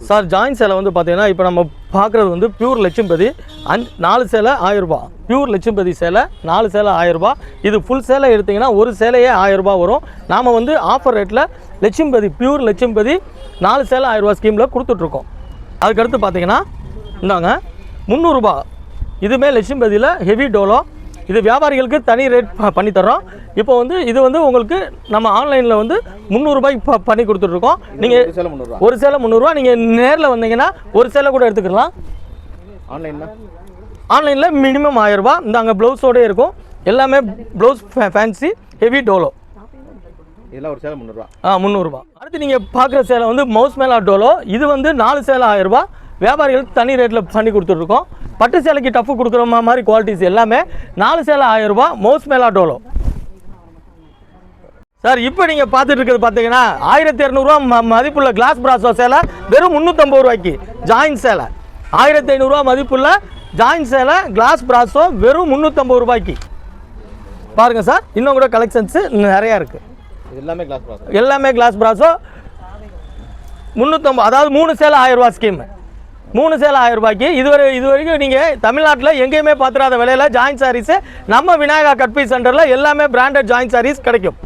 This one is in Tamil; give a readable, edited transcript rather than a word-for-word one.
சார் ஜாயின் சேலை வந்து பார்த்தீங்கன்னா இப்போ நம்ம பார்க்குறது வந்து பியூர் லட்சும்பதி 4 சேலை 1000 ரூபா. பியூர் லட்சும்பதி சேலை 4 சேலை 1000 ரூபா. இது ஃபுல் சேலை எடுத்திங்கன்னா ஒரு சேலையே 1000 ரூபா வரும். நாம் வந்து ஆஃபர் ரேட்டில் லட்சும்பதி பியூர் லட்சும்பதி 4 சேலை 1000 ரூபா ஸ்கீமில் கொடுத்துட்ருக்கோம். அதுக்கடுத்து பார்த்தீங்கன்னா இந்தாங்க 300 ரூபா. இதுவுமே லட்சும்பதியில் ஹெவி டோலோ. இது வியாபாரிகளுக்கு தனி ரேட் பண்ணி தர்றோம். இப்போ வந்து இது வந்து உங்களுக்கு நம்ம ஆன்லைனில் வந்து 300 ரூபாய்க்கு பண்ணி கொடுத்துட்ருக்கோம். நீங்கள் ஒரு சேலை 300 ரூபா. நீங்கள் நேரில் வந்தீங்கன்னா ஒரு சேலை கூட எடுத்துக்கலாம். ஆன்லைனில் மினிமம் 1000 ரூபா. இந்த அங்கே ப்ளவுஸோடு இருக்கும். எல்லாமே ப்ளவுஸ் ஃபேன்சி ஹெவி டோலோ. இதெல்லாம் ஒரு சேலை 300 ரூபா. 300 ரூபா. அடுத்து நீங்கள் பார்க்குற சேலை வந்து மவுஸ் மேலா டோலோ. இது வந்து 4 சேலை 1000 ரூபா. வியாபாரிகளுக்கு தனி ரேட்டில் பண்ணி கொடுத்துட்ருக்கோம். பட்டு சேலைக்கு டஃப்பு கொடுக்குற மாதிரி குவாலிட்டிஸ் எல்லாமே 4 சேலை 1000 ரூபா. மவுஸ் மேலா டோலோ. சார் இப்போ நீங்கள் பார்த்துட்டு இருக்கிறது பார்த்தீங்கன்னா 1200 ரூபா மதிப்புள்ள கிளாஸ் பிராசோ சேலை வெறும் 350 ரூபாய்க்கு. ஜாயின் சேலை 1500 ரூபா மதிப்புள்ள ஜாயின் சேலை கிளாஸ் பிராசோ வெறும் 350 ரூபாய்க்கு. பாருங்கள் சார், இன்னும் கூட கலெக்ஷன்ஸு நிறையா இருக்குது. எல்லாமே கிளாஸ் பிராசோ 350. அதாவது 3 சேலை 1000 ரூபா ஸ்கீம். 3 சேலை 1000 ரூபாய்க்கு. இது வரைக்கும் நீங்கள் தமிழ்நாட்டில் எங்கேயுமே பார்த்துடாத விலையில் ஜாயின் சாரீஸு நம்ம விநாயகா கட் பீஸ் சென்டரில் எல்லாமே பிராண்டட் ஜாயின் சாரீஸ் கிடைக்கும்.